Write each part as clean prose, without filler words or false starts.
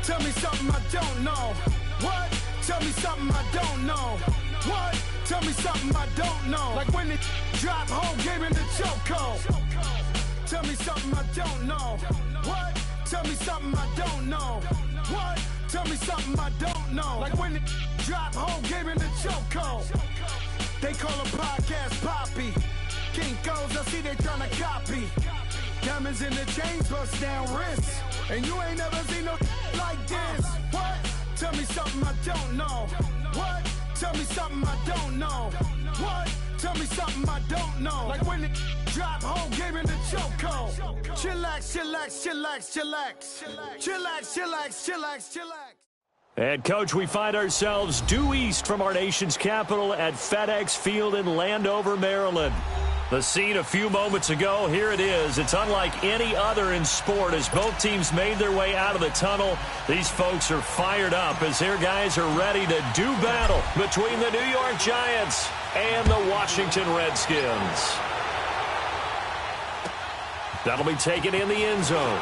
Tell me something I don't know. What? Tell me something I don't know. What? Tell me something I don't know. Like when it drop whole game in the chokehold. Tell me something I don't know. What? Tell me something I don't know. What? Tell me something I don't know. Like when it drop whole game in the chokehold. They call a podcast Poppy. Kinkos, I see they tryna copy. Diamonds in the chains, bust down wrists. And you ain't never seen no like this. What? Tell me something I don't know. What? Tell me something I don't know. What? Tell me something I don't know. Like when it drop whole game in the chokehold. Chillax, chillax, chillax, chillax. Chillax, chillax, chillax, chillax. And, Coach, we find ourselves due east from our nation's capital at FedEx Field in Landover, Maryland. The scene a few moments ago, here it is. It's unlike any other in sport as both teams made their way out of the tunnel. These folks are fired up as their guys are ready to do battle between the New York Giants and the Washington Redskins. That'll be taken in the end zone.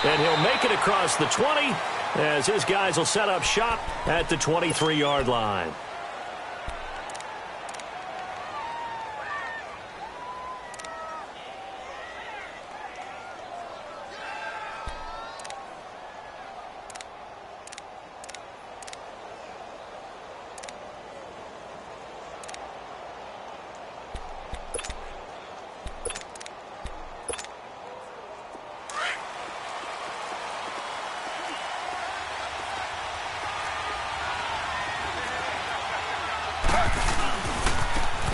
And he'll make it across the 20 as his guys will set up shop at the 23-yard line.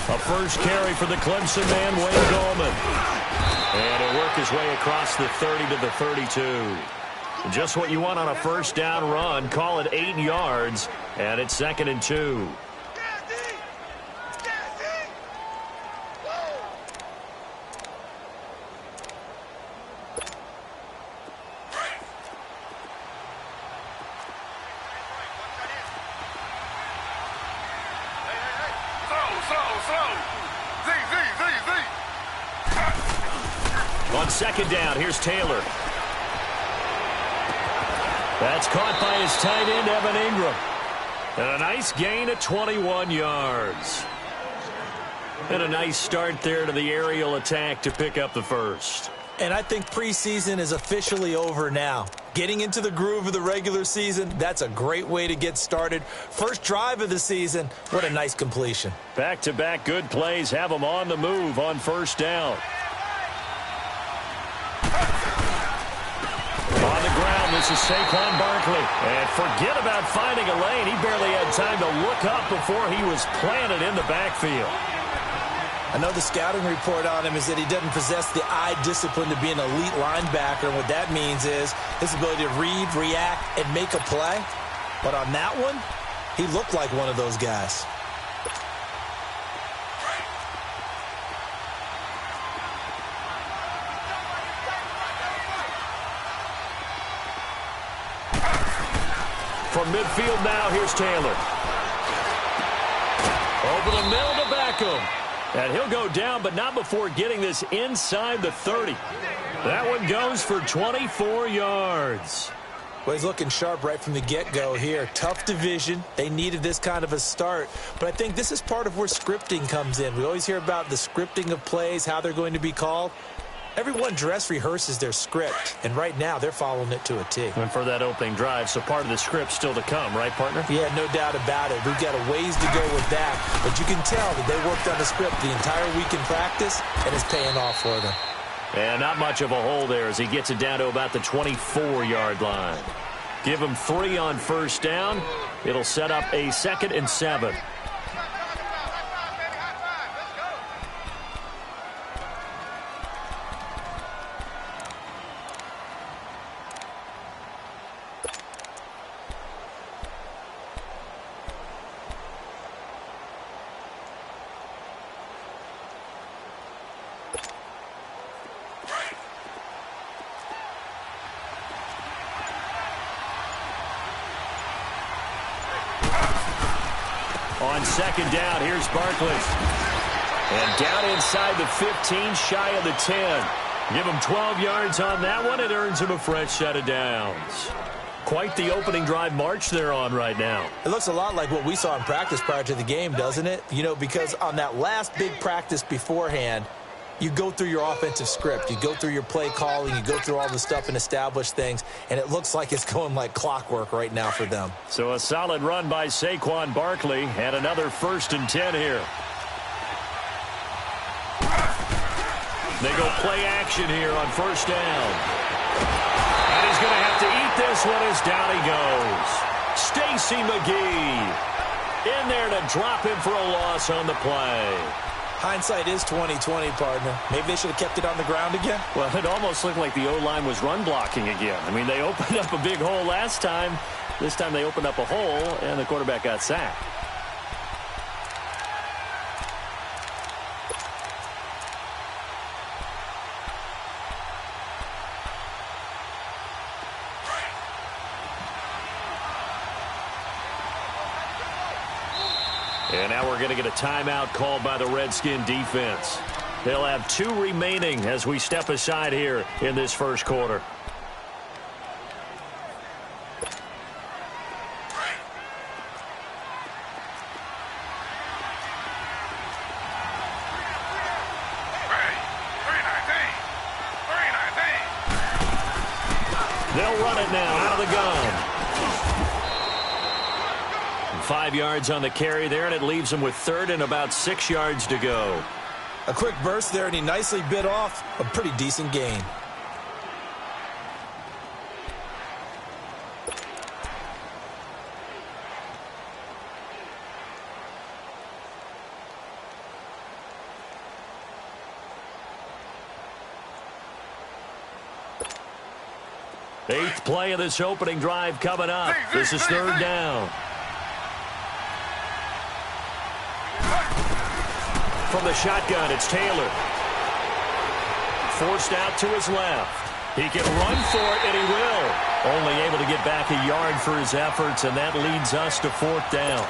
A first carry for the Clemson man, Wayne Gallman. And he'll work his way across the 30 to the 32. Just what you want on a first down run. Call it 8 yards, and it's 2nd and 2. On 2nd down, here's Taylor. That's caught by his tight end, Evan Ingram. And a nice gain of 21 yards. And a nice start there to the aerial attack to pick up the first. And I think preseason is officially over now. Getting into the groove of the regular season, that's a great way to get started. First drive of the season, what a nice completion. Back-to-back good plays have them on the move on first down. On the ground, this is Saquon Barkley. And forget about finding a lane. He barely had time to look up before he was planted in the backfield. I know the scouting report on him is that he doesn't possess the eye discipline to be an elite linebacker. And what that means is his ability to read, react, and make a play. But on that one, he looked like one of those guys. From midfield now, here's Taylor. Over the middle to Beckham. And he'll go down, but not before getting this inside the 30. That one goes for 24 yards. Well, he's looking sharp right from the get-go here. Tough division. They needed this kind of a start. But I think this is part of where scripting comes in. We always hear about the scripting of plays, how they're going to be called. Everyone dress rehearses their script, and right now they're following it to a T. And for that opening drive, so part of the script still to come, right, partner? Yeah, no doubt about it. We've got a ways to go with that, but you can tell that they worked on the script the entire week in practice, and it's paying off for them. And not much of a hole there as he gets it down to about the 24-yard line. Give him 3 on first down. It'll set up a 2nd and 7. On 2nd down, here's Barkley. And down inside the 15, shy of the 10. Give him 12 yards on that one. It earns him a fresh set of downs. Quite the opening drive march they're on right now. It looks a lot like what we saw in practice prior to the game, doesn't it? You know, because on that last big practice beforehand, you go through your offensive script. You go through your play calling. You go through all the stuff and establish things. And it looks like it's going like clockwork right now for them. So a solid run by Saquon Barkley and another 1st and 10 here. They go play action here on 1st down. And he's going to have to eat this one as down he goes. Stacy McGee in there to drop him for a loss on the play. Hindsight is 20/20, partner. Maybe they should have kept it on the ground again. Well, it almost looked like the O-line was run blocking again. I mean, they opened up a big hole last time. This time they opened up a hole, and the quarterback got sacked. And now we're going to get a timeout called by the Redskin defense. They'll have 2 remaining as we step aside here in this first quarter. They'll run it now out of the gun. 5 yards on the carry there, and it leaves him with 3rd and about 6 yards to go. A quick burst there, and he nicely bit off a pretty decent gain. Eighth play of this opening drive coming up. This is 3rd down. From the shotgun, it's Taylor. Forced out to his left. He can run for it, and he will. Only able to get back a yard for his efforts, and that leads us to 4th down.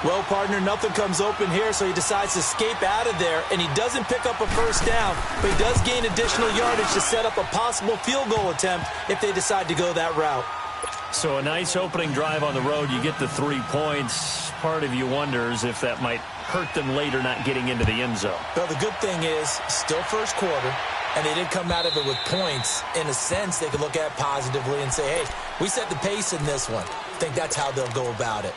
Well, partner, nothing comes open here, so he decides to escape out of there, and he doesn't pick up a 1st down, but he does gain additional yardage to set up a possible field goal attempt if they decide to go that route. So a nice opening drive on the road. You get the 3 points. Part of you wonders if that might hurt them later not getting into the end zone. Well, the good thing is, still first quarter, and they did come out of it with points. In a sense, they could look at positively and say, hey, we set the pace in this one. I think that's how they'll go about it.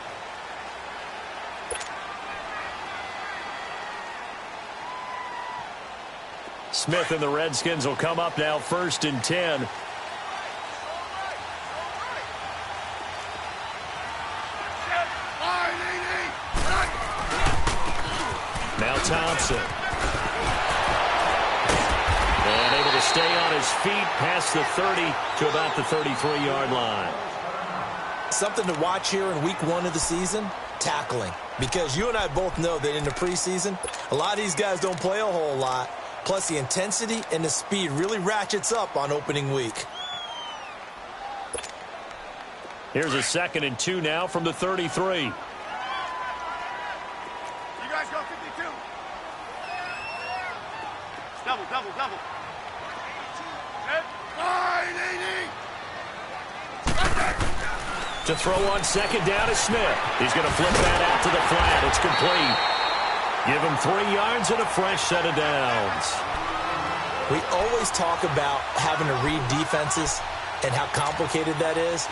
Smith and the Redskins will come up now 1st and 10. Now Thompson. And able to stay on his feet past the 30 to about the 33-yard line. Something to watch here in week 1 of the season, tackling. Because you and I both know that in the preseason, a lot of these guys don't play a whole lot. Plus, the intensity and the speed really ratchets up on opening week. Here's a 2nd and 2 now from the 33. You guys go 52. It's double. To throw on 2nd down is Smith. He's going to flip that out to the flat. It's complete. Give him 3 yards and a fresh set of downs. We always talk about having to read defenses and how complicated that is.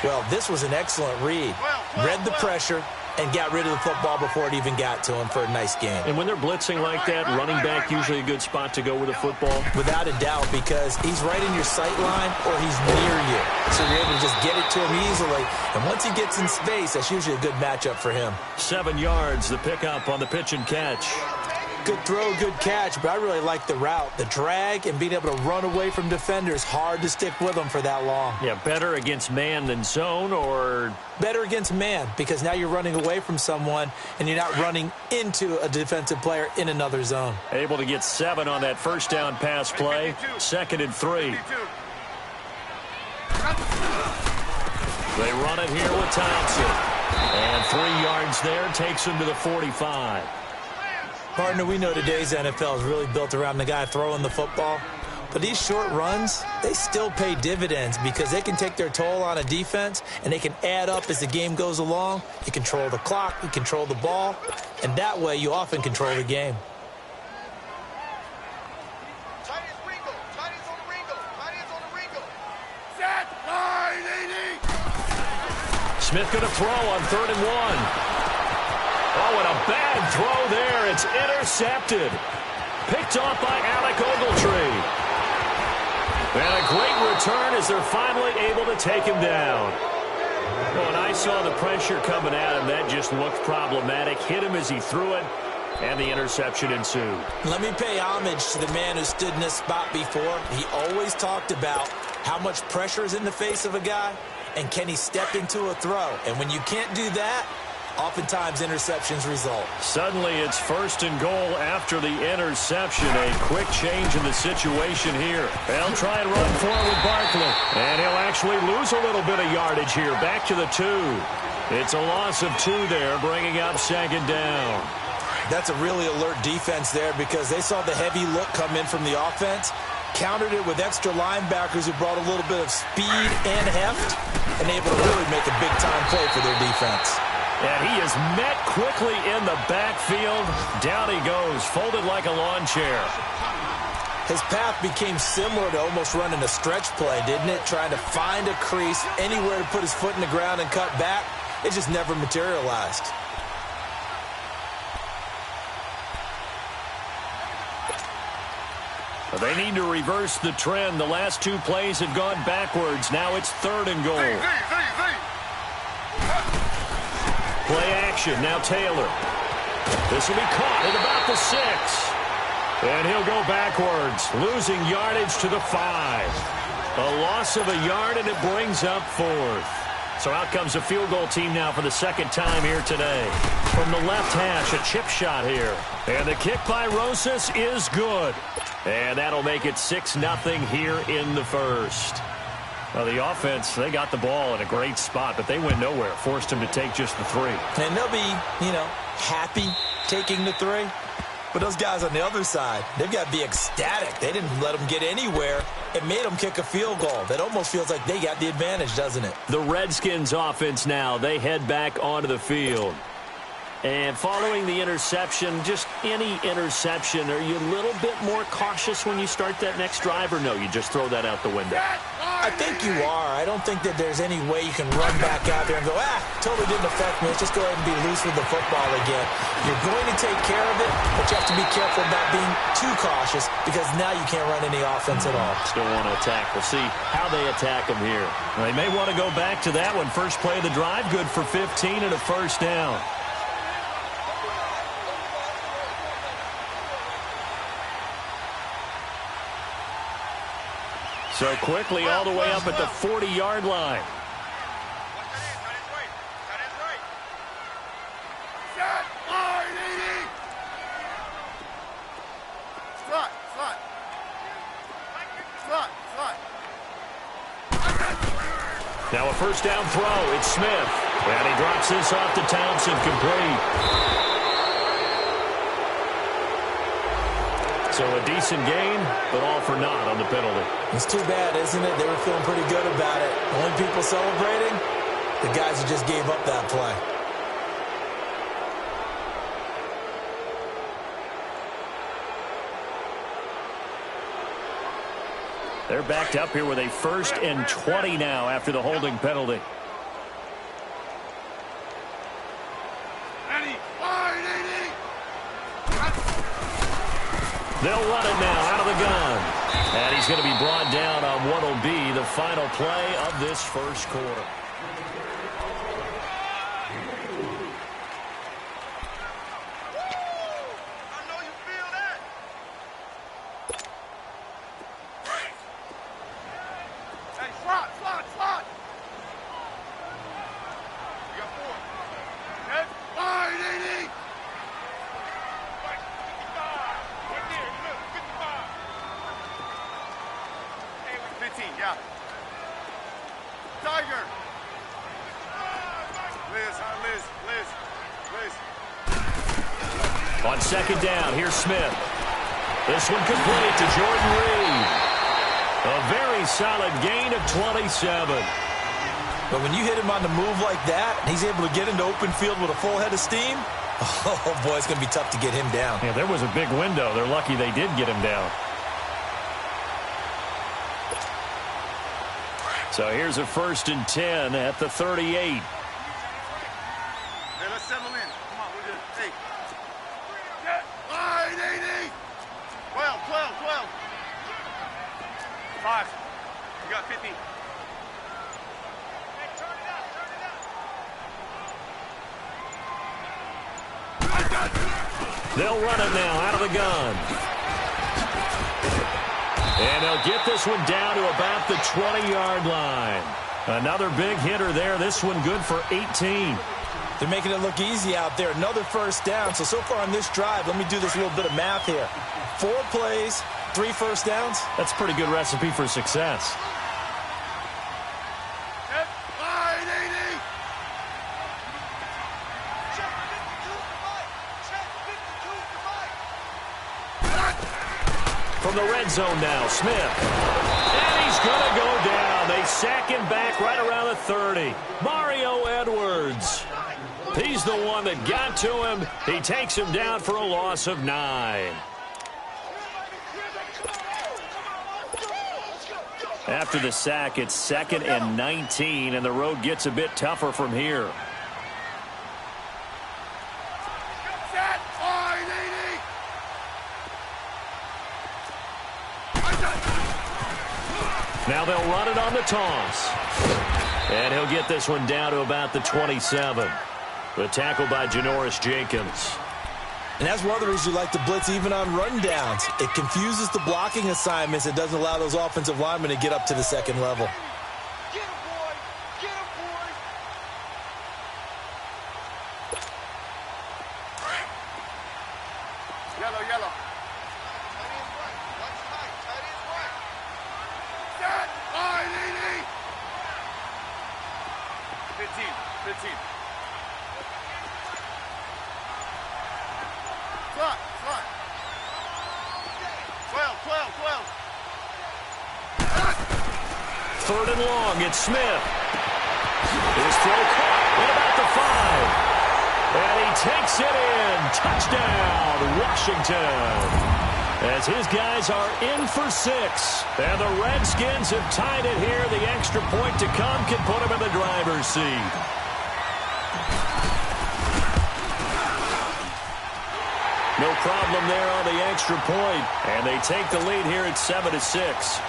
Well, this was an excellent read. Read the pressure and got rid of the football before it even got to him for a nice game. And when they're blitzing like that, running back usually a good spot to go with a football? Without a doubt, because he's right in your sight line or he's near you. So you're able to just get it to him easily. And once he gets in space, that's usually a good matchup for him. 7 yards, the pickup on the pitch and catch. Good throw, good catch, but I really like the route. The drag and being able to run away from defenders, hard to stick with them for that long. Yeah, better against man than zone, or? Better against man, because now you're running away from someone and you're not running into a defensive player in another zone. Able to get 7 on that 1st down pass play. 2nd and 3. They run it here with Thompson. And 3 yards there takes him to the 45. Partner, we know today's NFL is really built around the guy throwing the football. But these short runs, they still pay dividends because they can take their toll on a defense and they can add up as the game goes along. You control the clock, you control the ball, and that way you often control the game. Smith going to throw on 3rd and 1. Oh, and a bad throw there. It's intercepted. Picked off by Alec Ogletree. And a great return as they're finally able to take him down. When I saw the pressure coming at him, that just looked problematic. Hit him as he threw it, and the interception ensued. Let me pay homage to the man who stood in this spot before. He always talked about how much pressure is in the face of a guy, and can he step into a throw? And when you can't do that, oftentimes interceptions result. Suddenly it's 1st and goal after the interception. A quick change in the situation here. They'll try and run forward with Barkley. And he'll actually lose a little bit of yardage here. Back to the 2. It's a loss of 2 there, bringing up 2nd down. That's a really alert defense there because they saw the heavy look come in from the offense, countered it with extra linebackers who brought a little bit of speed and heft, and able to really make a big-time play for their defense. And he is met quickly in the backfield. Down he goes, folded like a lawn chair. His path became similar to almost running a stretch play, didn't it? Trying to find a crease, anywhere to put his foot in the ground and cut back. It just never materialized. They need to reverse the trend. The last 2 plays have gone backwards. Now it's 3rd and goal. Play action. Now Taylor. This will be caught at about the 6. And he'll go backwards, losing yardage to the 5. A loss of a yard, and it brings up 4th. So out comes a field goal team now for the 2nd time here today. From the left hash, a chip shot here. And the kick by Rosas is good. And that'll make it 6-0 here in the 1st. Well, the offense, they got the ball in a great spot, but they went nowhere. Forced him to take just the 3. And they'll be, happy taking the 3. But those guys on the other side, they've got to be ecstatic. They didn't let them get anywhere. It made them kick a field goal. That almost feels like they got the advantage, doesn't it? The Redskins offense now, they head back onto the field. And following the interception, just any interception, are you a little bit more cautious when you start that next drive, or no, you just throw that out the window? I think you are. I don't think that there's any way you can run back out there and go, totally didn't affect me. Let's just go ahead and be loose with the football again. You're going to take care of it, but you have to be careful about being too cautious because now you can't run any offense at all. Still want to attack. We'll see how they attack them here. They may want to go back to that one. First play of the drive, good for 15 and a 1st down. So quickly all the way up at the 40-yard line. Now a 1st down throw. It's Smith. And he drops this off to Townsend, complete. So a decent gain, but all for naught on the penalty. It's too bad, isn't it? They were feeling pretty good about it. Only people celebrating, the guys who just gave up that play. They're backed up here with a 1st and 20 now after the holding penalty. They'll run it now out of the gun. And he's going to be brought down on what will be the final play of this 1st quarter. On second down, here's Smith. This one complete to Jordan Reed. A very solid gain of 27. But when you hit him on the move like that, he's able to get into open field with a full head of steam, oh, boy, it's going to be tough to get him down. Yeah, there was a big window. They're lucky they did get him down. So here's a 1st and 10 at the 38. Hey, let's settle in. Come on, we're good. Hey. 5, 12, 12. 5. You got 50. They'll run it now out of the gun. And they'll get this one down to about the 20-yard line. Another big hitter there. This one good for 18. They're making it look easy out there. Another 1st down. So far on this drive, let me do this little bit of math here. 4 plays, 3 1st downs. That's a pretty good recipe for success. From the red zone now, Smith. And he's going to go down. They sack him back right around the 30. Mario Edwards. He's the one that got to him. He takes him down for a loss of 9. After the sack, it's 2nd and 19, and the road gets a bit tougher from here. Now they'll run it on the toss. And he'll get this one down to about the 27. The tackle by Janoris Jenkins. And that's one of the reasons you like to blitz even on rundowns. It confuses the blocking assignments. It doesn't allow those offensive linemen to get up to the 2nd level. Get him, boy! Get him, boy! Yellow, yellow. Tight end's right. Watch tight. Tight end's right. Set! 15. Front. 12. 3rd and long, it's Smith. His throw caught at about the 5. And he takes it in. Touchdown, Washington. As his guys are in for 6. And the Redskins have tied it here. The extra point to come can put him in the driver's seat. No problem there on the extra point. And they take the lead here at 7-6.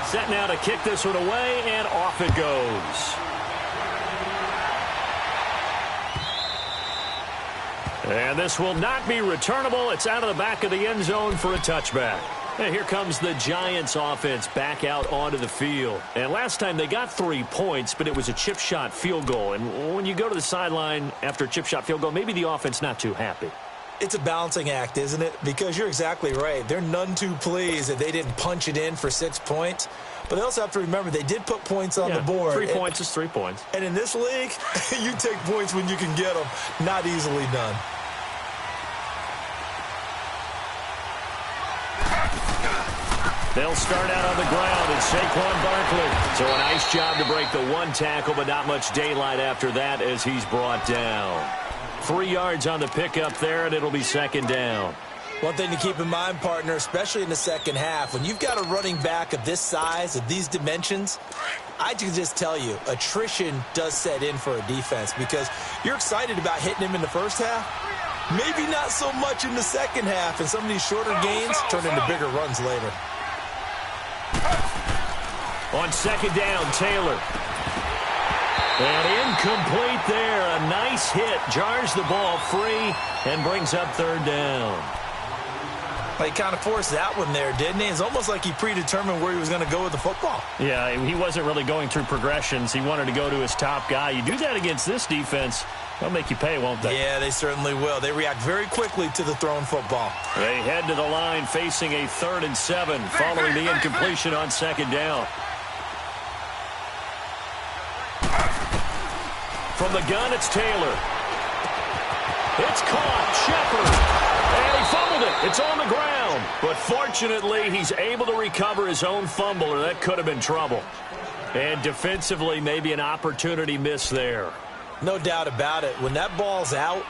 Set now to kick this one away, and off it goes. And this will not be returnable. It's out of the back of the end zone for a touchback. And here comes the Giants offense back out onto the field. And last time they got 3 points, but it was a chip shot field goal. And when you go to the sideline after a chip shot field goal, maybe the offense not too happy. It's a balancing act, isn't it? Because you're exactly right. They're none too pleased that they didn't punch it in for 6 points. But they also have to remember they did put points on the board. 3 points is 3 points. And in this league, you take points when you can get them. Not easily done. They'll start out on the ground, and Saquon Barkley. So a nice job to break the 1 tackle, but not much daylight after that as he's brought down. 3 yards on the pickup there, and it'll be 2nd down. One thing to keep in mind, partner, especially in the second half, when you've got a running back of this size, of these dimensions, I can just tell you, attrition does set in for a defense because you're excited about hitting him in the first half. Maybe not so much in the second half, and some of these shorter gains turn into bigger runs later. On 2nd down, Taylor. And incomplete there. A nice hit. Jars the ball free and brings up 3rd down. Well, he kind of forced that one there, didn't he? It's almost like he predetermined where he was going to go with the football. Yeah, he wasn't really going through progressions. He wanted to go to his top guy. You do that against this defense, they'll make you pay, won't they? Yeah, they certainly will. They react very quickly to the thrown football. They head to the line facing a 3rd and 7 following the incompletion on 2nd down. From the gun, it's Taylor. It's caught. Shepard. And he fumbled it. It's on the ground. But fortunately, he's able to recover his own fumble, or that could have been trouble. And defensively, maybe an opportunity miss there. No doubt about it. When that ball's out,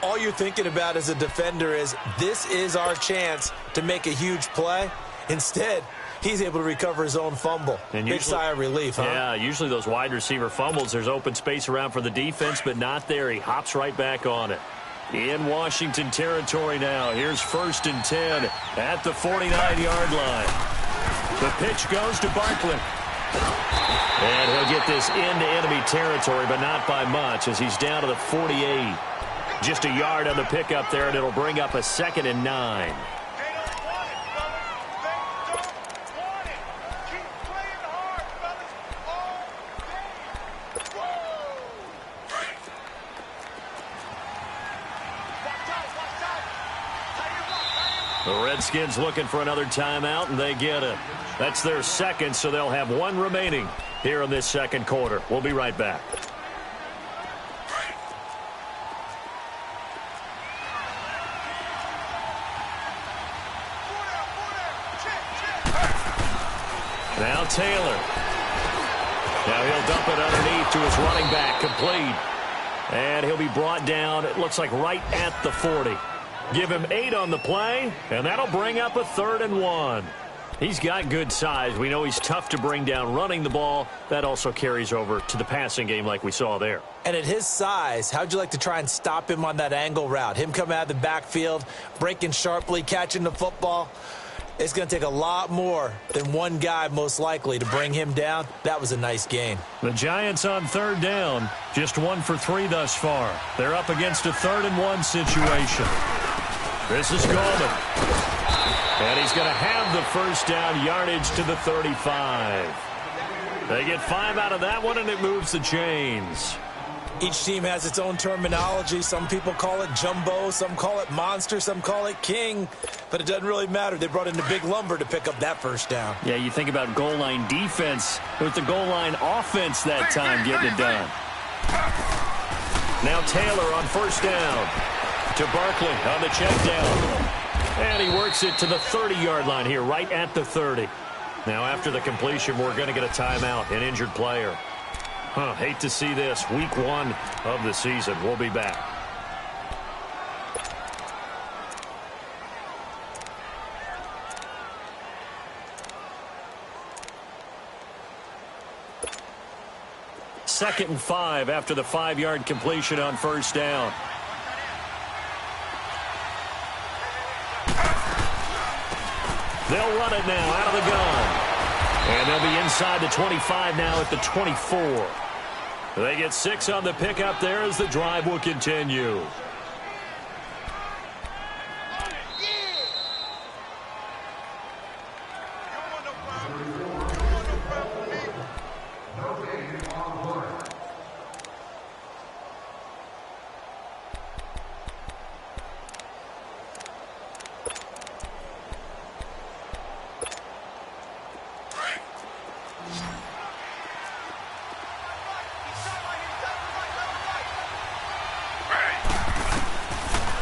all you're thinking about as a defender is, this is our chance to make a huge play. Instead, he's able to recover his own fumble. And big sigh of relief, huh? Yeah, usually those wide receiver fumbles, there's open space around for the defense, but not there. He hops right back on it. In Washington territory now. Here's 1st and 10 at the 49-yard line. The pitch goes to Barkley. And he'll get this into enemy territory, but not by much, as he's down to the 48. Just a yard on the pickup there, and it'll bring up a 2nd and 9. The Redskins looking for another timeout, and they get it. That's their 2nd, so they'll have 1 remaining here in this 2nd quarter. We'll be right back. Now Taylor. Now he'll dump it underneath to his running back, complete. And he'll be brought down, it looks like right at the 40. Give him 8 on the play, and that'll bring up a 3rd and 1. He's got good size. We know he's tough to bring down running the ball. That also carries over to the passing game like we saw there. And at his size, how'd you like to try and stop him on that angle route? Him coming out of the backfield, breaking sharply, catching the football. It's going to take a lot more than one guy, most likely, to bring him down. That was a nice gain. The Giants on 3rd down. Just 1 for 3 thus far. They're up against a 3rd and 1 situation. This is Goldman. And he's going to have the 1st down, yardage to the 35. They get 5 out of that one, and it moves the chains. Each team has its own terminology. Some people call it jumbo, some call it monster, some call it king. But it doesn't really matter. They brought in the big lumber to pick up that 1st down. Yeah, you think about goal line defense with the goal line offense that time getting it done. Now Taylor on 1st down to Barkley on the check down. And he works it to the 30-yard line here, right at the 30. Now after the completion, we're going to get a timeout, an injured player. Hate to see this. Week 1 of the season. We'll be back. Second and 5 after the 5-yard completion on 1st down. They'll run it now out of the gun. And they'll be inside the 25 now at the 24. They get 6 on the pickup there as the drive will continue.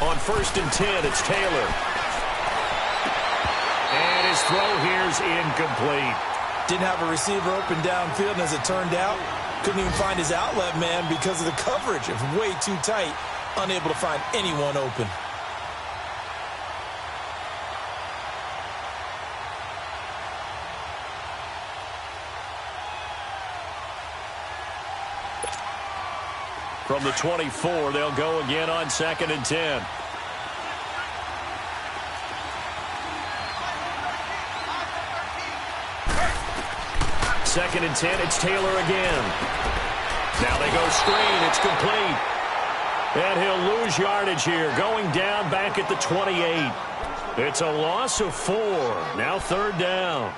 On 1st and 10, it's Taylor. And his throw here's incomplete. Didn't have a receiver open downfield, and as it turned out, couldn't even find his outlet man because of the coverage. It was way too tight, unable to find anyone open. From the 24, they'll go again on 2nd and 10. Second and 10, it's Taylor again. Now they go screen, it's complete. And he'll lose yardage here, going down back at the 28. It's a loss of 4, now 3rd down.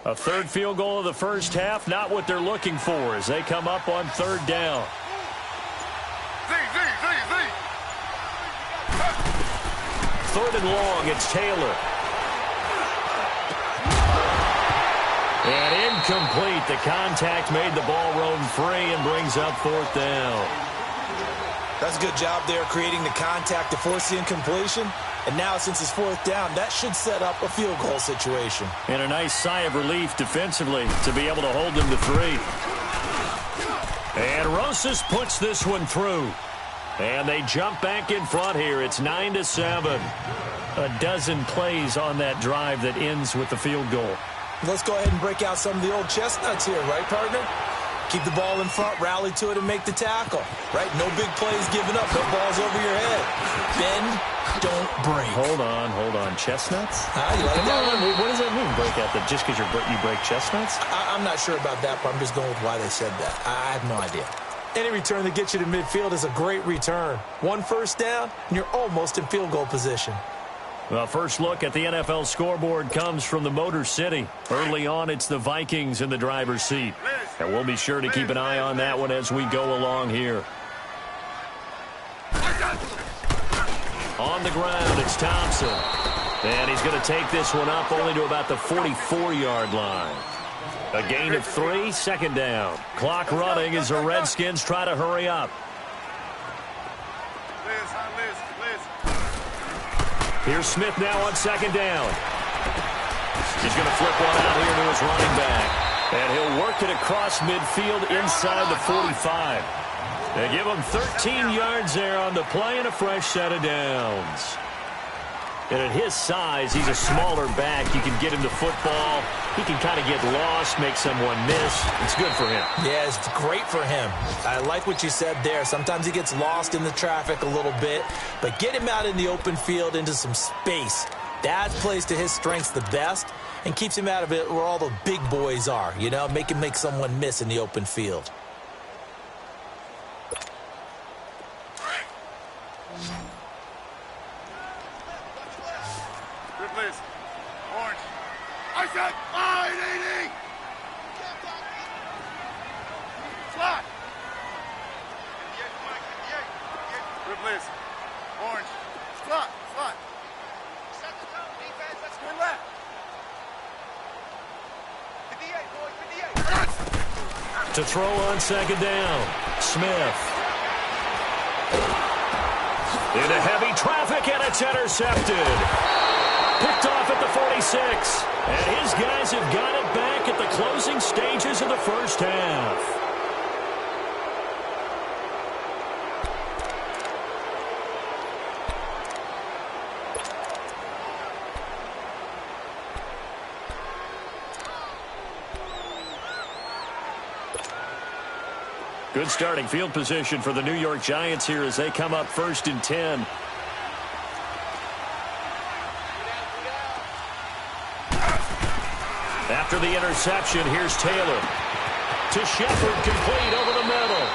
A third field goal of the first half, not what they're looking for as they come up on third down. Third and long, it's Taylor. And incomplete. The contact made the ball roam free and brings up fourth down. That's a good job there creating the contact to force the incompletion. And now, since it's fourth down, that should set up a field goal situation. And a nice sigh of relief defensively to be able to hold them to 3. And Rosas puts this one through. And they jump back in front here. It's 9-7. A dozen plays on that drive that ends with the field goal. Let's go ahead and break out some of the old chestnuts here, right, partner? Keep the ball in front, rally to it, and make the tackle, right? No big plays given up, no balls over your head. Bend, don't break. Hold on. Chestnuts? You like that one? What does that mean, break out? Just because you break chestnuts? I'm not sure about that, but I'm just going with why they said that. I have no idea. Any return that gets you to midfield is a great return. One first down, and you're almost in field goal position. Well, first look at the NFL scoreboard comes from the Motor City. Early on, it's the Vikings in the driver's seat. And we'll be sure to keep an eye on that one as we go along here. On the ground, it's Thompson. And he's going to take this one up only to about the 44-yard line. A gain of 3, second down. Clock running as the Redskins try to hurry up. Here's Smith now on second down. He's going to flip one out here to his running back. And he'll work it across midfield inside the 45. They give him 13 yards there on the play and a fresh set of downs. And at his size, he's a smaller back. You can get him the football. He can kind of get lost, make someone miss. It's good for him. Yeah, it's great for him. I like what you said there. Sometimes he gets lost in the traffic a little bit, but get him out in the open field into some space. That plays to his strengths the best and keeps him out of it where all the big boys are, you know, make him make someone miss in the open field. Orange. I said 580. Slot. 58. Replace. Orange. Slot. Set the tone, defense. Let's go left. 58, boy. 58. To throw on second down, Smith. Into heavy traffic, and it's intercepted. Picked off at the 46. And his guys have got it back at the closing stages of the first half. Good starting field position for the New York Giants here as they come up first and 10. After the interception, here's Taylor. To Shepard, complete over the middle.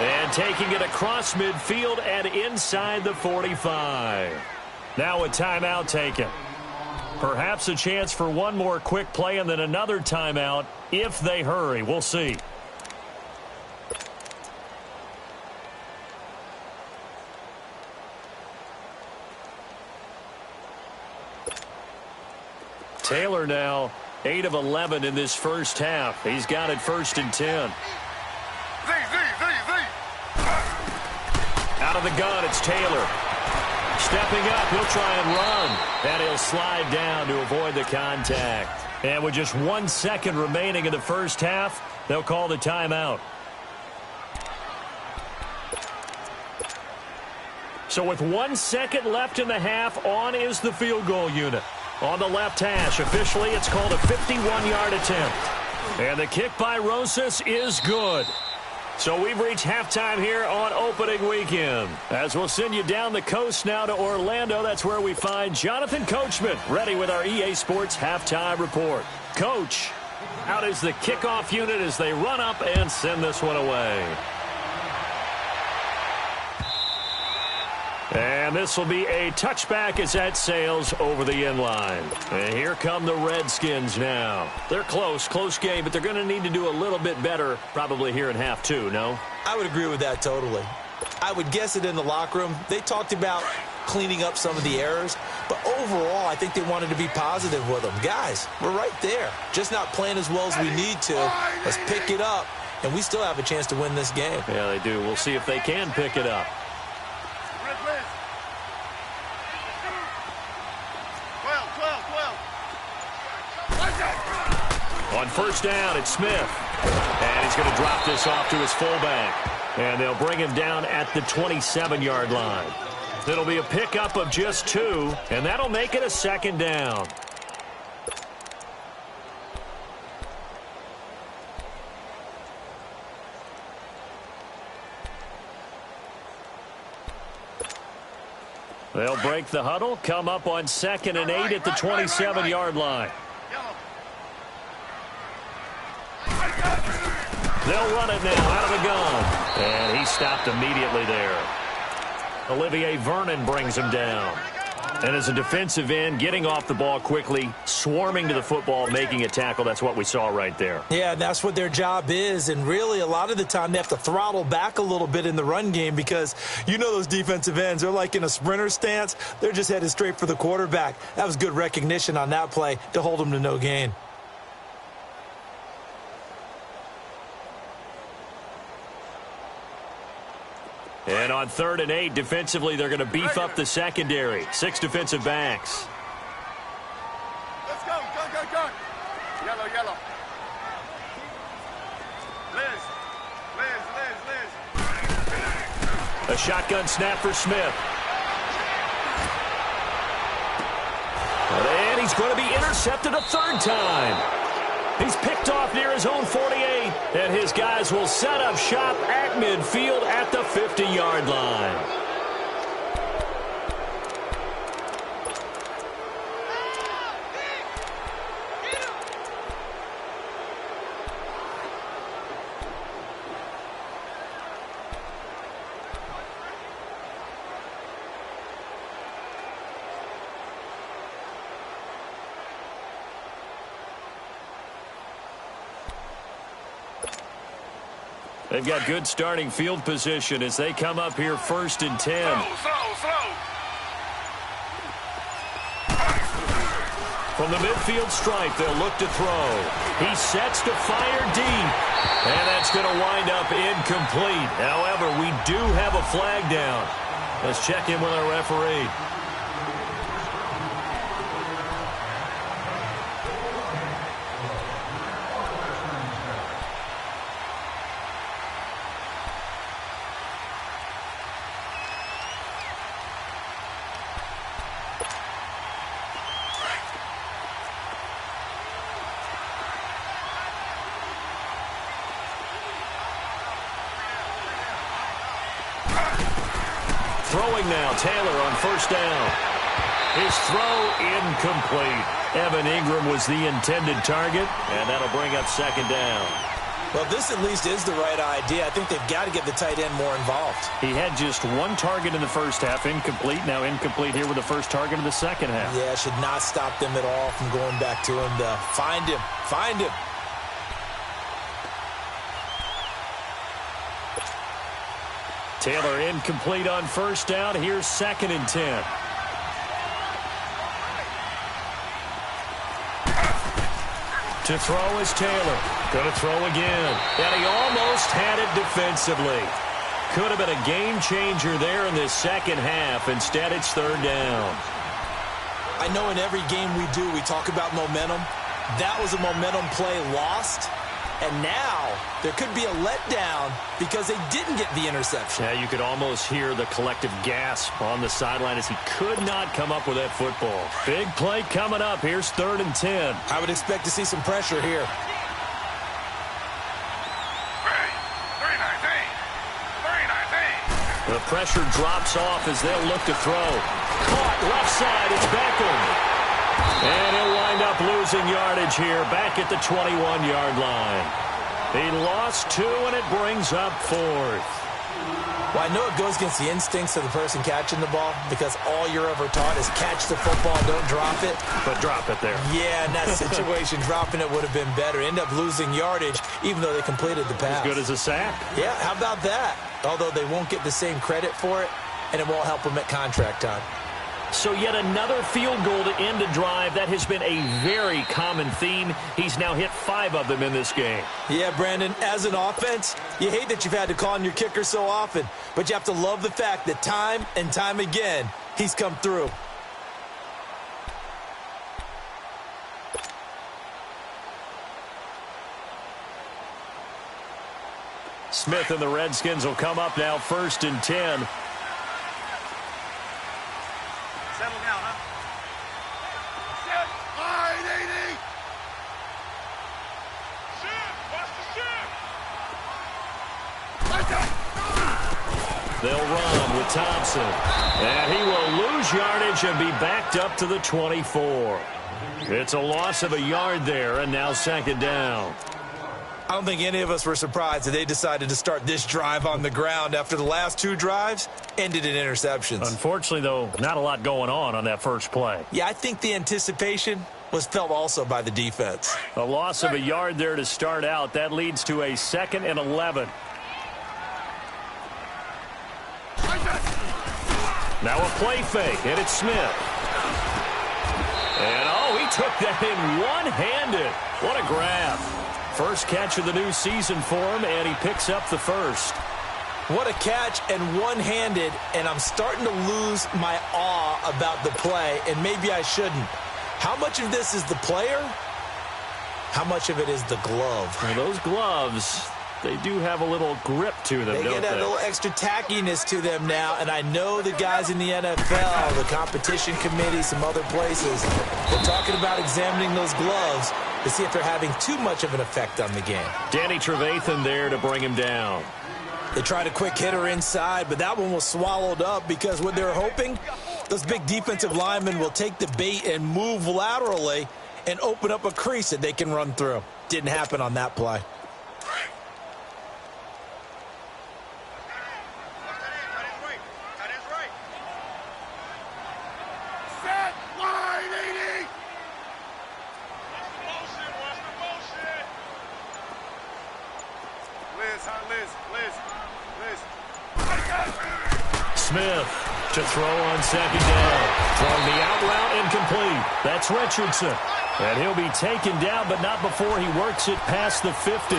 And taking it across midfield and inside the 45. Now a timeout taken. Perhaps a chance for one more quick play and then another timeout if they hurry. We'll see. Taylor now 8 of 11 in this first half. He's got it first and 10. Out of the gun, it's Taylor. Stepping up, he'll try and run. And he'll slide down to avoid the contact. And with just 1 second remaining in the first half, they'll call the timeout. So with 1 second left in the half, on is the field goal unit. On the left hash, officially, it's called a 51-yard attempt. And the kick by Rosas is good. So we've reached halftime here on opening weekend. As we'll send you down the coast now to Orlando, that's where we find Jonathan Coachman, ready with our EA Sports halftime report. Coach, out is the kickoff unit as they run up and send this one away. And And this will be a touchback as that sails over the end line. And here come the Redskins now. They're close game, but they're going to need to do a little bit better probably here in half two, no? I would agree with that totally. I would guess it in the locker room. They talked about cleaning up some of the errors, but overall, I think they wanted to be positive with them. Guys, we're right there. Just not playing as well as we need to. Let's pick it up, and we still have a chance to win this game. Yeah, they do. We'll see if they can pick it up. On first down, it's Smith. And he's going to drop this off to his fullback. And they'll bring him down at the 27-yard line. It'll be a pickup of just 2, and that'll make it a second down. They'll break the huddle, come up on 2nd and 8 at the 27-yard line. They'll run it now out of the gun. And he stopped immediately there. Olivier Vernon brings him down. And as a defensive end, getting off the ball quickly, swarming to the football, making a tackle, that's what we saw right there. Yeah, that's what their job is. And really, a lot of the time, they have to throttle back a little bit in the run game because you know those defensive ends, they're like in a sprinter stance. They're just headed straight for the quarterback. That was good recognition on that play to hold them to no gain. And on 3rd and 8, defensively, they're going to beef up the secondary. 6 defensive backs. Let's go. Go. Yellow. Liz. A shotgun snap for Smith. And he's going to be intercepted a 3rd time. He's picked off near his own 48, and his guys will set up shop at midfield at the 50-yard line. They've got good starting field position as they come up here 1st and 10. Slow. From the midfield stripe, they'll look to throw. He sets to fire deep. And that's going to wind up incomplete. However, we do have a flag down. Let's check in with our referee. Throwing now, Taylor on 1st down. His throw incomplete. Evan Ingram was the intended target, and that'll bring up 2nd down. Well, this at least is the right idea. I think they've got to get the tight end more involved. He had just 1 target in the first half, incomplete. Now incomplete here with the first target of the second half. Yeah, should not stop them at all from going back to him to find him. Taylor incomplete on 1st down. Here's 2nd and 10. To throw is Taylor. Going to throw again. And he almost had it defensively. Could have been a game changer there in this second half. Instead, it's 3rd down. I know in every game we do, we talk about momentum. That was a momentum play lost. And now there could be a letdown because they didn't get the interception. Yeah, you could almost hear the collective gasp on the sideline as he could not come up with that football. Big play coming up. Here's 3rd and 10. I would expect to see some pressure here. 3-19. The pressure drops off as they'll look to throw. Caught left side. It's Beckham. And he'll wind up losing yardage here back at the 21-yard line. He lost 2, and it brings up 4th. Well, I know it goes against the instincts of the person catching the ball because all you're ever taught is catch the football, don't drop it. But drop it there. Yeah, in that situation, dropping it would have been better. End up losing yardage, even though they completed the pass. As good as a sack. Yeah, how about that? Although they won't get the same credit for it, and it won't help them at contract time. So yet another field goal to end a drive. That has been a very common theme. He's now hit 5 of them in this game. Yeah, Brandon, as an offense, you hate that you've had to call on your kicker so often, but you have to love the fact that time and time again, he's come through. Smith and the Redskins will come up now 1st and 10. Settle down, huh? Sit. Line, 80. Sit. Watch the shit. They'll run with Thompson. And he will lose yardage and be backed up to the 24. It's a loss of a yard there, and now 2nd down. I don't think any of us were surprised that they decided to start this drive on the ground after the last 2 drives ended in interceptions. Unfortunately, though, not a lot going on that first play. Yeah, I think the anticipation was felt also by the defense. A loss of a yard there to start out. That leads to a 2nd and 11. Now a play fake, and it's Smith. And, oh, he took that in one-handed. What a grab. First catch of the new season for him, and he picks up the first. What a catch and one-handed, and I'm starting to lose my awe about the play, and maybe I shouldn't. How much of this is the player? How much of it is the glove? Well, those gloves, they do have a little grip to them, They don't get a little extra tackiness to them now, and I know the guys in the NFL, the competition committee, some other places, they're talking about examining those gloves to see if they're having too much of an effect on the game. Danny Trevathan there to bring him down. They tried a quick hitter inside, but that one was swallowed up because what they were hoping, those big defensive linemen will take the bait and move laterally and open up a crease that they can run through. Didn't happen on that play. Smith to throw on 2nd down. Throwing the out route incomplete. That's Richardson. And he'll be taken down, but not before he works it past the 50.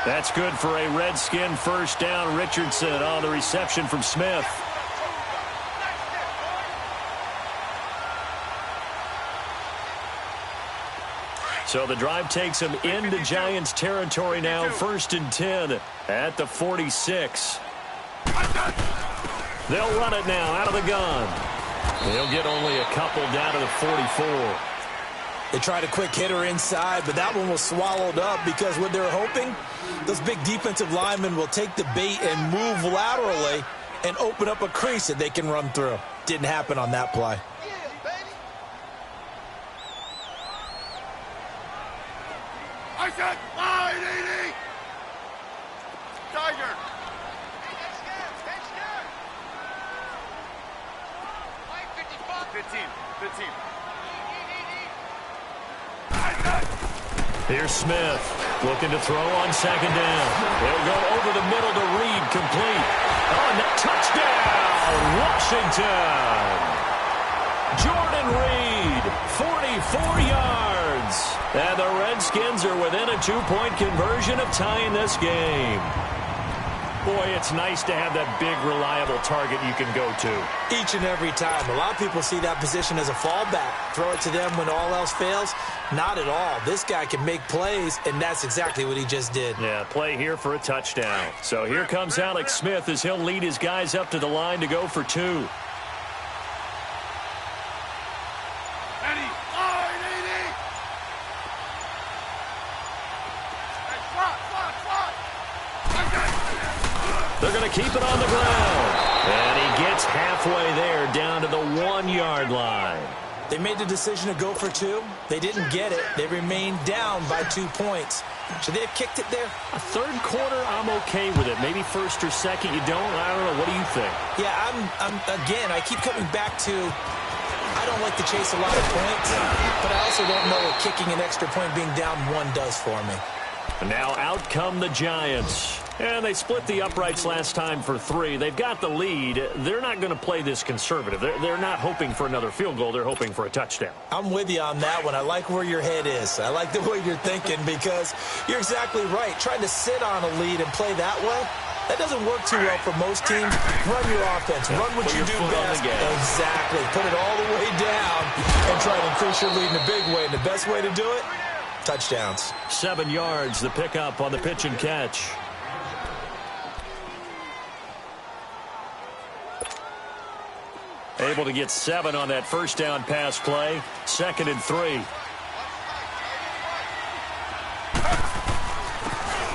That's good for a Redskin first down. Richardson on the reception from Smith. So the drive takes him into Giants territory now. 1st and 10 at the 46. They'll run it now out of the gun. They'll get only a couple down to the 44. They tried a quick hitter inside, but that one was swallowed up because what they're hoping, those big defensive linemen will take the bait and move laterally and open up a crease that they can run through. Didn't happen on that play. I said line, 80. Tiger. 15. Here's Smith looking to throw on 2nd down. He'll go over the middle to Reed, complete. Oh, and touchdown, Washington. Jordan Reed, 44 yards. And the Redskins are within a 2-point conversion of tying this game. Boy, it's nice to have that big, reliable target you can go to. Each and every time. A lot of people see that position as a fallback. Throw it to them when all else fails. Not at all. This guy can make plays, and that's exactly what he just did. Yeah, play here for a touchdown. So here comes Alex Smith as he'll lead his guys up to the line to go for 2. They're going to keep it on the ground. And he gets halfway there down to the 1-yard line. They made the decision to go for 2. They didn't get it. They remained down by 2 points. Should they have kicked it there? A third quarter, I'm okay with it. Maybe first or second, you don't. I don't know. What do you think? Yeah, again, I keep coming back to I don't like to chase a lot of points, but I also don't know what kicking an extra point being down 1 does for me. And now out come the Giants. And they split the uprights last time for 3. They've got the lead. They're not going to play this conservative. They're not hoping for another field goal. They're hoping for a touchdown. I'm with you on that one. I like where your head is. I like the way you're thinking because you're exactly right. Trying to sit on a lead and play that way, that doesn't work too well for most teams. Run your offense. Run what you do best. Exactly. Put it all the way down and try to increase your lead in a big way. And the best way to do it, touchdowns. 7 yards, the pickup on the pitch and catch. Able to get 7 on that first down pass play. 2nd and 3.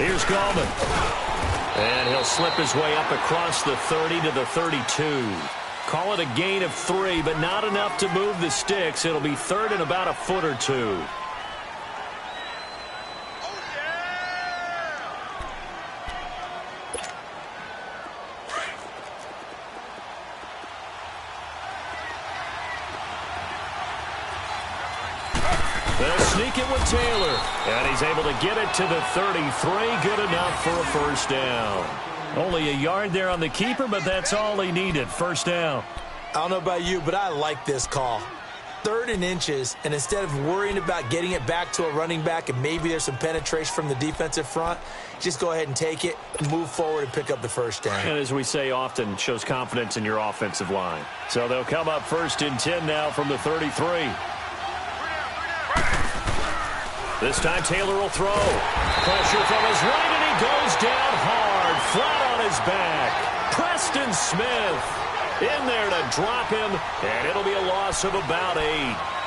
Here's Gallman. And he'll slip his way up across the 30 to the 32. Call it a gain of 3, but not enough to move the sticks. It'll be 3rd and about a foot or 2. They'll sneak it with Taylor. And he's able to get it to the 33. Good enough for a first down. Only a yard there on the keeper, but that's all he needed. First down. I don't know about you, but I like this call. 3rd and inches, and instead of worrying about getting it back to a running back and maybe there's some penetration from the defensive front, just go ahead and take it, move forward, and pick up the first down. And as we say often, shows confidence in your offensive line. So they'll come up 1st and 10 now from the 33. This time Taylor will throw. Pressure from his right, and he goes down hard, flat on his back. Preston Smith in there to drop him, and it'll be a loss of about 8.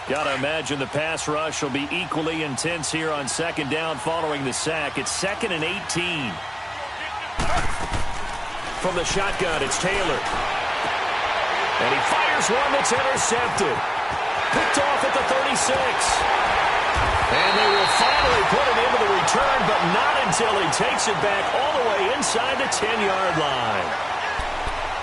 Got to imagine the pass rush will be equally intense here on 2nd down following the sack. It's 2nd and 18. From the shotgun, it's Taylor. And he fires one that's intercepted. Picked off at the 36. And they will finally put it into the return, but not until he takes it back all the way inside the 10-yard line.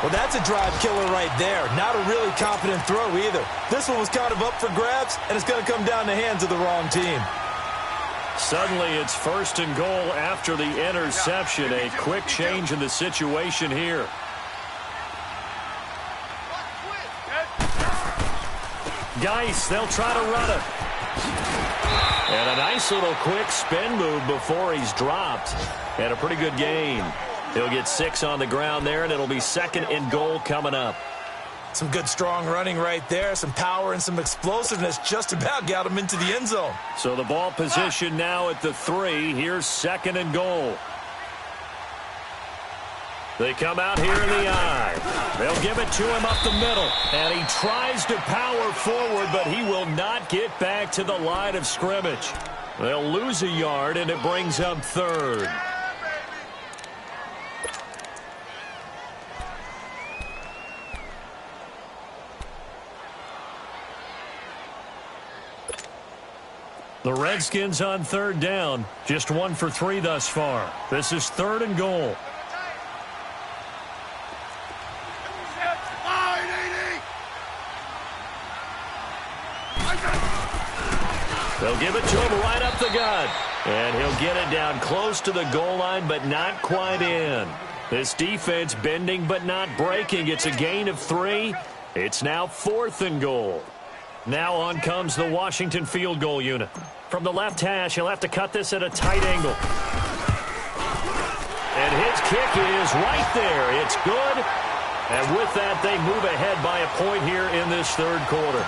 Well, that's a drive killer right there. Not a really confident throw either. This one was kind of up for grabs, and it's going to come down the hands of the wrong team. Suddenly, it's 1st and goal after the interception. A quick change in the situation here. Geis, they'll try to run it. And a nice little quick spin move before he's dropped. And a pretty good gain. He'll get 6 on the ground there, and it'll be 2nd and goal coming up. Some good, strong running right there. Some power and some explosiveness just about got him into the end zone. So the ball position now at the 3. Here's 2nd and goal. They come out here in the I. They'll give it to him up the middle. And he tries to power forward, but he will not get back to the line of scrimmage. They'll lose a yard, and it brings up 3rd. The Redskins on 3rd down. Just 1 for 3 thus far. This is 3rd and goal. They'll give it to him right up the gut. And he'll get it down close to the goal line, but not quite in. This defense bending but not breaking. It's a gain of 3. It's now 4th and goal. Now on comes the Washington field goal unit. From the left hash, he'll have to cut this at a tight angle. And his kick is right there. It's good. And with that, they move ahead by a point here in this 3rd quarter.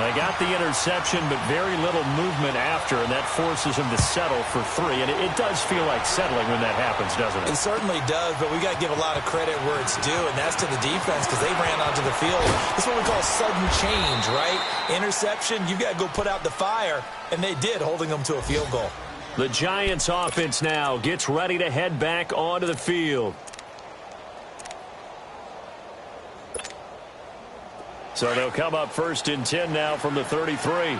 They got the interception, but very little movement after, and that forces him to settle for 3. And it does feel like settling when that happens, doesn't it? It certainly does, but we got to give a lot of credit where it's due, and that's to the defense because they ran onto the field. That's what we call sudden change, right? Interception, you've got to go put out the fire, and they did, holding them to a field goal. The Giants offense now gets ready to head back onto the field. So they'll come up 1st and 10 now from the 33.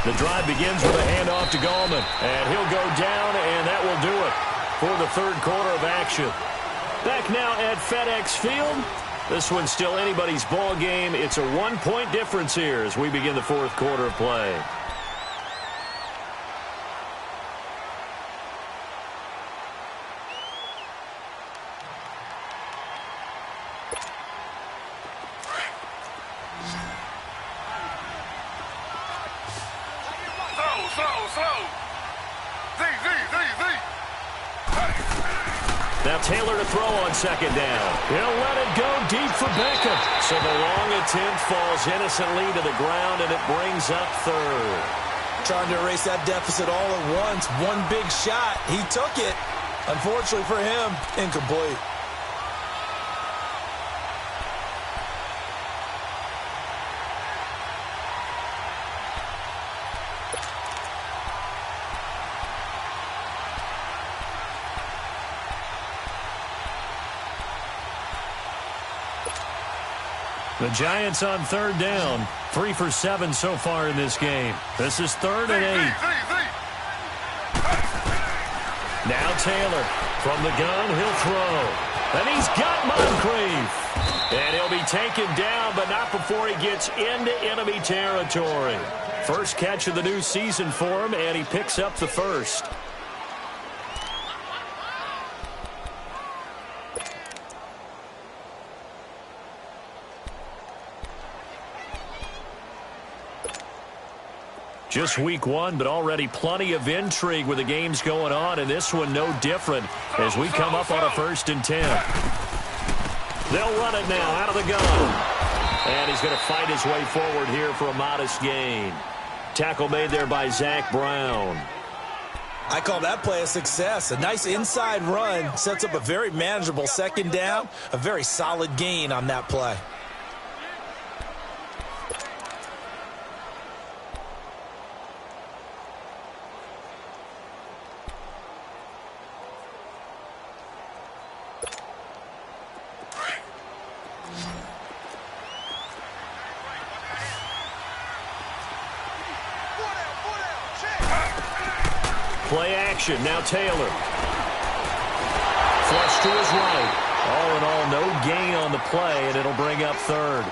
The drive begins with a handoff to Gallman. And he'll go down, and that will do it for the 3rd quarter of action. Back now at FedEx Field. This one's still anybody's ball game. It's a 1-point difference here as we begin the 4th quarter of play. Now Taylor to throw on 2nd down. He'll let it go deep for Beckham. So the long attempt falls innocently to the ground, and it brings up 3rd. Trying to erase that deficit all at once. One big shot. He took it. Unfortunately for him, incomplete. The Giants on 3rd down. 3 for 7 so far in this game. This is 3rd and 8. Now Taylor from the gun. He'll throw. And he's got Moncrief. And he'll be taken down, but not before he gets into enemy territory. First catch of the new season for him, and he picks up the 1st. Just week 1, but already plenty of intrigue with the games going on, and this one no different as we come up on a 1st and 10. They'll run it now out of the gun. And he's going to fight his way forward here for a modest gain. Tackle made there by Zach Brown. I call that play a success. A nice inside run sets up a very manageable 2nd down. A very solid gain on that play. Play action. Now Taylor. Flush to his right. All in all, no gain on the play, and it'll bring up 3rd.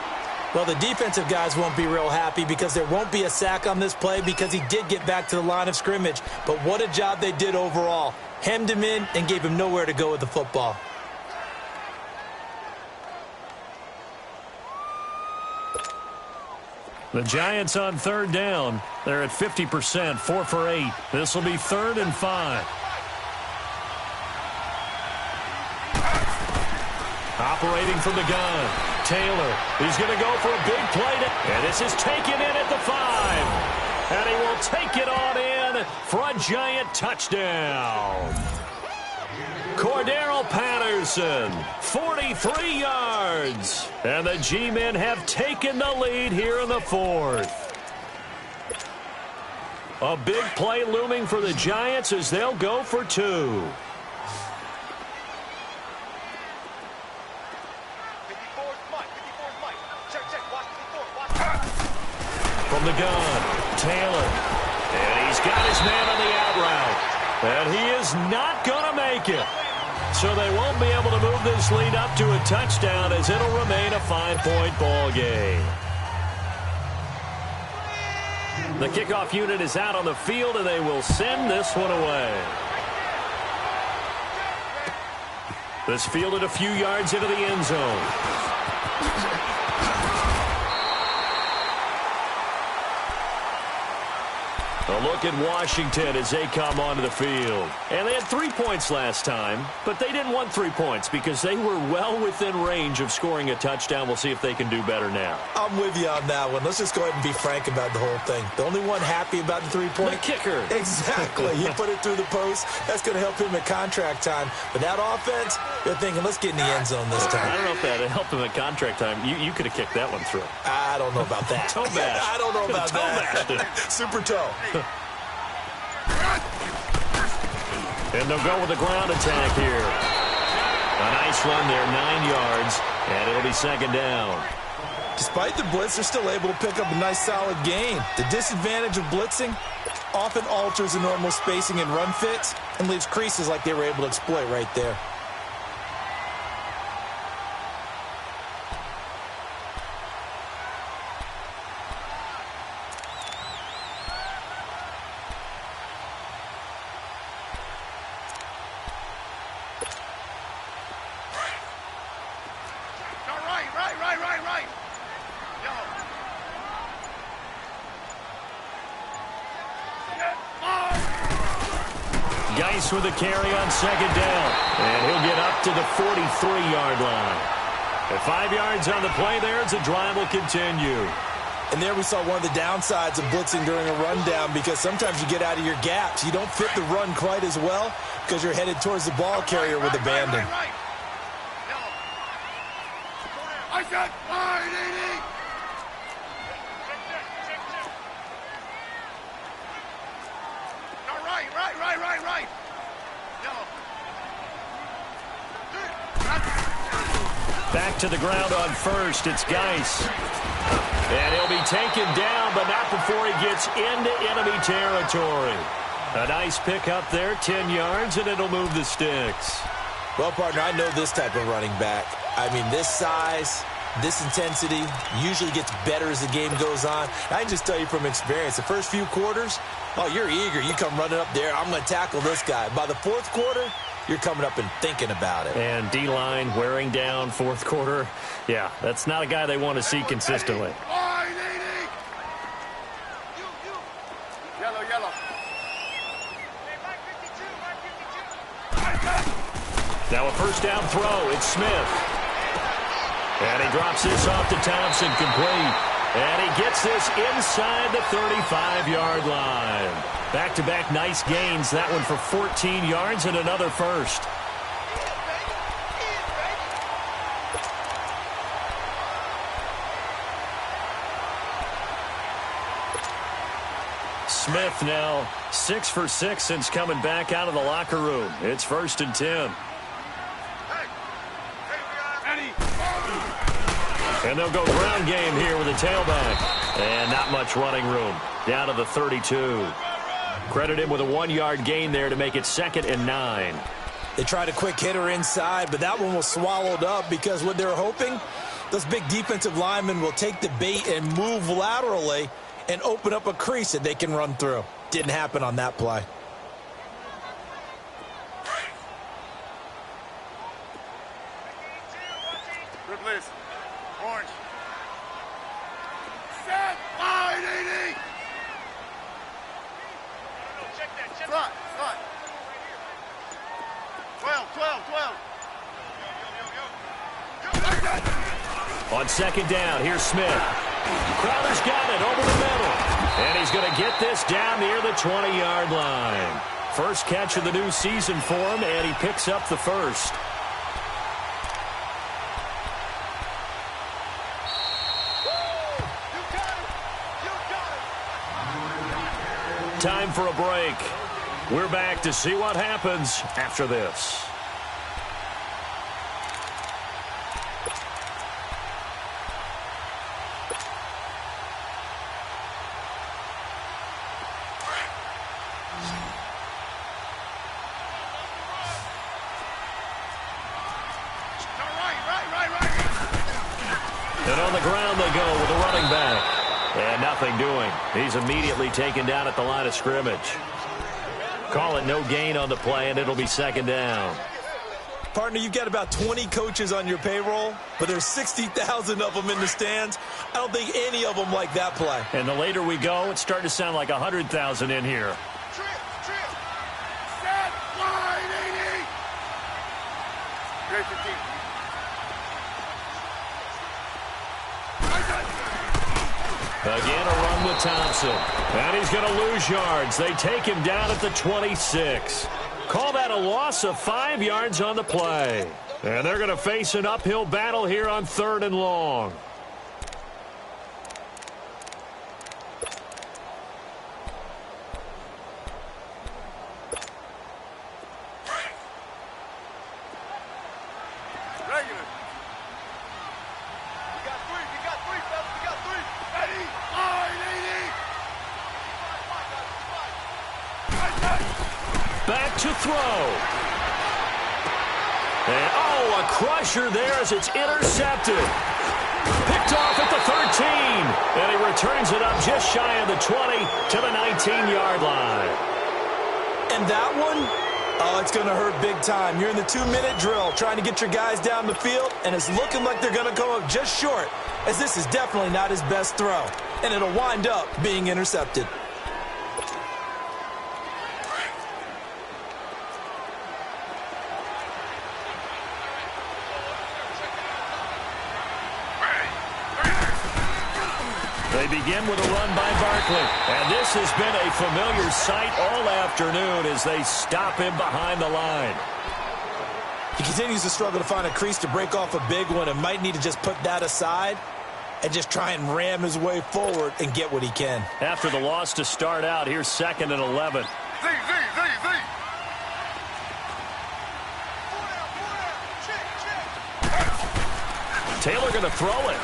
Well, the defensive guys won't be real happy because there won't be a sack on this play because he did get back to the line of scrimmage. But what a job they did overall. Hemmed him in and gave him nowhere to go with the football. The Giants on 3rd down. They're at 50%, 4 for 8. This will be 3rd and 5. Operating from the gun. Taylor, he's going to go for a big play. And this is taken in at the 5. And he will take it on in for a Giant touchdown. Cordero Patterson, 43 yards. And the G-men have taken the lead here in the 4th. A big play looming for the Giants as they'll go for 2. From the gun, Taylor. And he's got his man on the out route. And he is not going to make it. So they won't be able to move this lead up to a touchdown as it'll remain a 5-point ball game. The kickoff unit is out on the field, and they will send this one away. This fielded a few yards into the end zone. A look at Washington as they come onto the field. And they had 3 points last time, but they didn't want 3 points because they were well within range of scoring a touchdown. We'll see if they can do better now. I'm with you on that one. Let's just go ahead and be frank about the whole thing. The only one happy about the 3-point? The kicker. Exactly. He put it through the post. That's going to help him at contract time. But that offense, they're thinking, let's get in the end zone this time. I don't know if that helped him at contract time. You could have kicked that one through. I don't know about that. Toe bash. I don't know about that. Super toe. And they'll go with a ground attack here. A nice run there, 9 yards, and it'll be second down. Despite the blitz, they're still able to pick up a nice solid gain. The disadvantage of blitzing often alters the normal spacing and run fits and leaves creases like they were able to exploit right there. Geis with a carry on second down. And he'll get up to the 43-yard line. At 5 yards on the play there, the drive will continue. And there we saw one of the downsides of blitzing during a rundown because sometimes you get out of your gaps. You don't fit the run quite as well because you're headed towards the ball carrier with abandon. I said 580. Right. Back to the ground on first. It's Geis. And he'll be taken down, but not before he gets into enemy territory. A nice pick up there, 10 yards, and it'll move the sticks. Well, partner, I know this type of running back. I mean, this size, this intensity usually gets better as the game goes on. I can just tell you from experience, the first few quarters, oh, you're eager. You come running up there. I'm going to tackle this guy. By the fourth quarter, you're coming up and thinking about it. And D-line wearing down fourth quarter. Yeah, that's not a guy they want to see consistently. Yellow. Now a first down throw. It's Smith. And he drops this off to Thompson, complete. And he gets this inside the 35-yard line. Back-to-back nice gains. That one for 14 yards and another first. Smith now 6 for 6 since coming back out of the locker room. It's 1st and 10. And they'll go ground game here with a tailback. And not much running room. Down to the 32. Credit him with a 1-yard gain there to make it 2nd and 9. They tried a quick hitter inside, but that one was swallowed up because what they're hoping, those big defensive linemen will take the bait and move laterally and open up a crease that they can run through. Didn't happen on that play. Replace. Orange. Set. 580. Slot. 12. On second down, here's Smith. Crowder's got it over the middle. And he's going to get this down near the 20-yard line. First catch of the new season for him, and he picks up the first. Time for a break. We're back to see what happens after this. And on the ground they go with a running back. And nothing doing. He's immediately taken down at the line of scrimmage. Call it no gain on the play, and it'll be 2nd down. Partner, you've got about 20 coaches on your payroll, but there's 60,000 of them in the stands. I don't think any of them like that play. And the later we go, it's starting to sound like 100,000 in here. Set, wide, 80. Great 15. Again, a run with Thompson. And he's going to lose yards. They take him down at the 26. Call that a loss of 5 yards on the play. And they're going to face an uphill battle here on 3rd and long. Regular. We got three, fellas. We got three. Ready, wide, 80. Back to throw. And, oh, a crusher there as it's intercepted. Picked off at the 13. And he returns it up just shy of the 20 to the 19-yard line. And that one, oh, it's going to hurt big time. You're in the 2-minute drill trying to get your guys down the field, and it's looking like they're going to come up just short, as this is definitely not his best throw. And it'll wind up being intercepted. They begin with a run by Barkley. And this has been a familiar sight all afternoon as they stop him behind the line. He continues to struggle to find a crease to break off a big one and might need to just put that aside and just try and ram his way forward and get what he can. After the loss to start out, here's 2nd and 11. Z. Taylor going to throw it.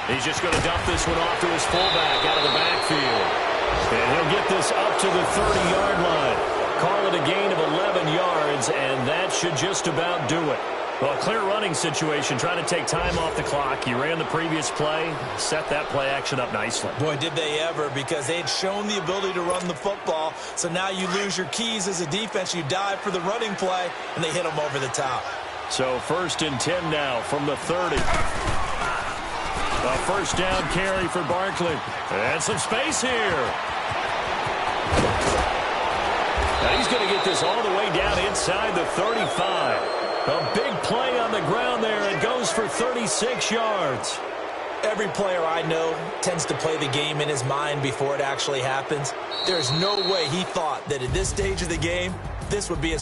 He's just going to dump this one off to his fullback out of the backfield. And he'll get this up to the 30-yard line. Call it a gain of 11 yards, and that should just about do it. Well, a clear running situation, trying to take time off the clock. He ran the previous play, set that play action up nicely. Boy, did they ever, because they had shown the ability to run the football. So now you lose your keys as a defense. You dive for the running play, and they hit them over the top. So 1st and 10 now from the 30. A first down carry for Barkley. And some space here. And he's going to get this all the way down inside the 35. A big play on the ground there. It goes for 36 yards. Every player I know tends to play the game in his mind before it actually happens. There's no way he thought that at this stage of the game, this would be a